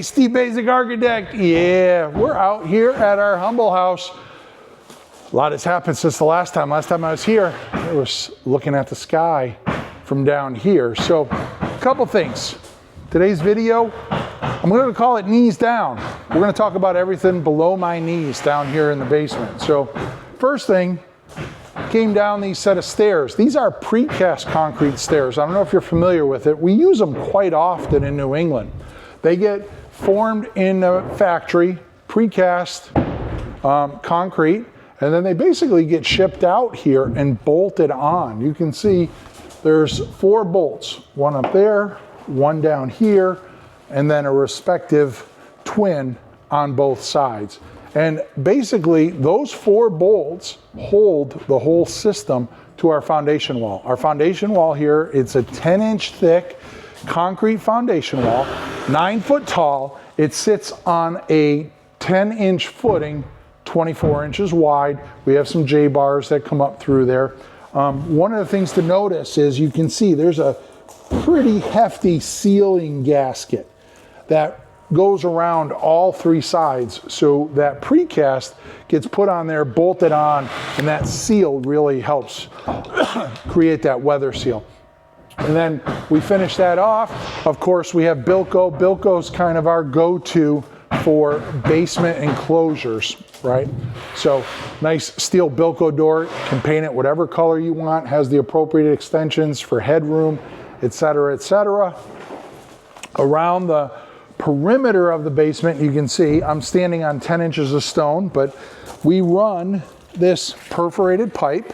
Hey, Steve Basic Architect. Yeah, we're out here at our humble house. A lot has happened since the last time. Last time I was here, I was looking at the sky from down here. So, a couple things. Today's video, I'm going to call it knees down. We're going to talk about everything below my knees down here in the basement. So, first thing, came down these set of stairs. These are precast concrete stairs. I don't know if you're familiar with it. We use them quite often in New England. They get formed in a factory, precast concrete, and then they basically get shipped out here and bolted on. You can see there's 4 bolts, one up there, one down here, and then a respective twin on both sides. And basically those 4 bolts hold the whole system to our foundation wall. Our foundation wall here, it's a 10-inch thick concrete foundation wall, 9 foot tall. It sits on a 10-inch footing, 24 inches wide. We have some J-bars that come up through there. One of the things to notice is you can see there's a pretty hefty ceiling gasket that goes around all 3 sides, so that precast gets put on there, bolted on, and that seal really helps create that weather seal. And then we finish that off. Of course, we have Bilco. Bilco's kind of our go-to for basement enclosures, right? So nice steel Bilco door, can paint it whatever color you want, has the appropriate extensions for headroom, etc., etc. Around the perimeter of the basement, you can see I'm standing on 10 inches of stone, but we run this perforated pipe,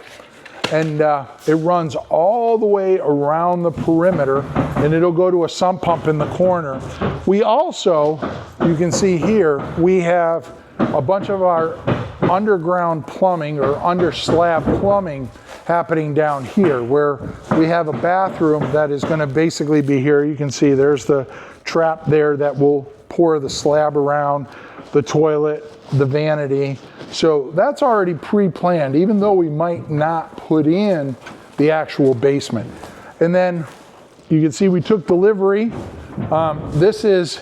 and it runs all the way around the perimeter, and it'll go to a sump pump in the corner. We also, you can see here, we have a bunch of our underground plumbing or under slab plumbing happening down here, where we have a bathroom that is going to basically be here. You can see there's the trap there that will pour the slab around, the toilet, the vanity. So that's already pre-planned, even though we might not put in the actual basement. And then you can see we took delivery. This is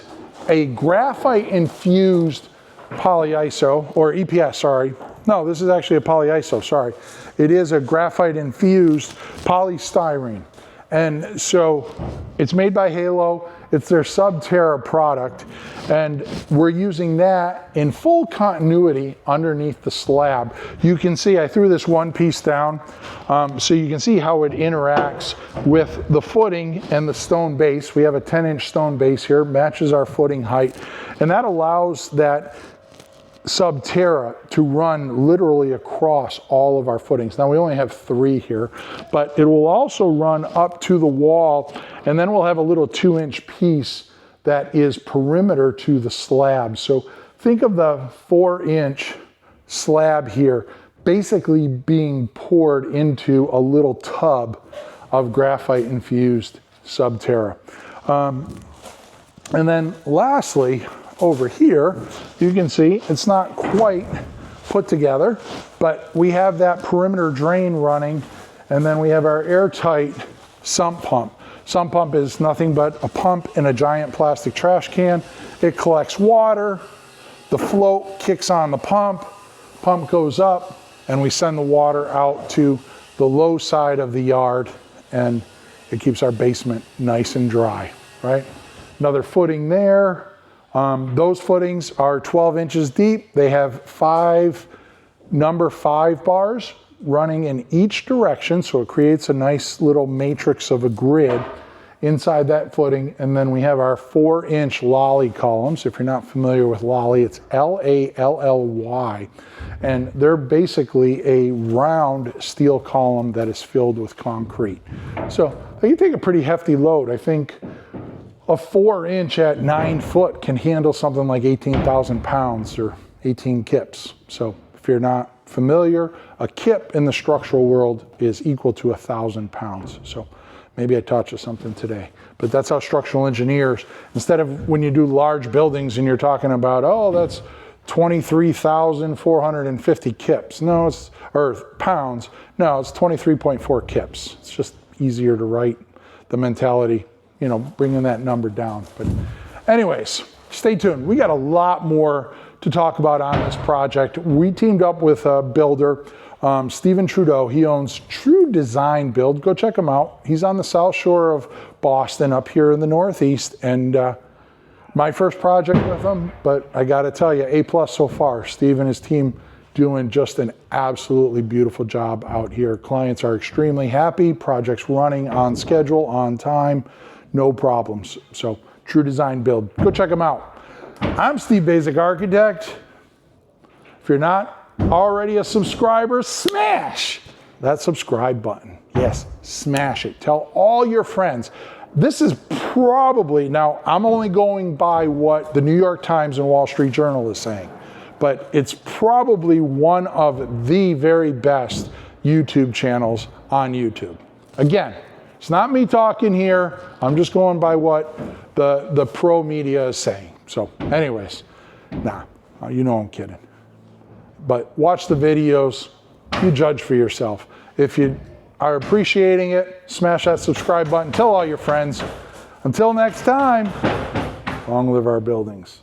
a graphite infused polyiso, or EPS, sorry. No, this is actually a polyiso, sorry. It is a graphite infused polystyrene. And so it's made by Halo. It's their Subterra product. And we're using that in full continuity underneath the slab. You can see I threw this one piece down so you can see how it interacts with the footing and the stone base. We have a 10-inch stone base here, matches our footing height. And that allows that Subterra to run literally across all of our footings. Now we only have 3 here, but it will also run up to the wall, and then we'll have a little 2-inch piece that is perimeter to the slab. So think of the 4-inch slab here basically being poured into a little tub of graphite infused Subterra. And then lastly, over here, you can see it's not quite put together, but we have that perimeter drain running, and then we have our airtight sump pump. Sump pump is nothing but a pump in a giant plastic trash can. It collects water, the float kicks on the pump goes up, and we send the water out to the low side of the yard, and it keeps our basement nice and dry, right? Another footing there. Those footings are 12 inches deep. They have 5 number 5 bars running in each direction, so it creates a nice little matrix of a grid inside that footing. And then we have our 4-inch lolly columns. If you're not familiar with lolly, it's L-A-L-L-Y. And they're basically a round steel column that is filled with concrete. So they can take a pretty hefty load. I think a 4-inch at 9 foot can handle something like 18,000 pounds or 18 kips. So if you're not familiar, a kip in the structural world is equal to 1,000 pounds. So maybe I taught you something today. But that's how structural engineers, instead of when you do large buildings and you're talking about, oh, that's 23,450 kips. No, it's, or pounds. No, it's 23.4 kips. It's just easier to write the mentality, you know, bringing that number down. But anyways, stay tuned. We got a lot more to talk about on this project. We teamed up with a builder, Stephen Trudeau. He owns True Design Build. Go check him out. He's on the South Shore of Boston up here in the Northeast. And my first project with him, but I got to tell you, A+ so far. Steve and his team doing just an absolutely beautiful job out here. Clients are extremely happy. Projects running on schedule, on time, no problems. So True Design Build. Go check them out. I'm Steve Basic Architect. If you're not already a subscriber, smash that subscribe button. Yes, smash it. Tell all your friends. This is probably, now I'm only going by what the New York Times and Wall Street Journal is saying, but it's probably one of the very best YouTube channels on YouTube. Again, it's not me talking here. I'm just going by what the pro media is saying. So anyways, you know I'm kidding. But watch the videos, you judge for yourself. If you are appreciating it, smash that subscribe button, tell all your friends. Until next time, long live our buildings.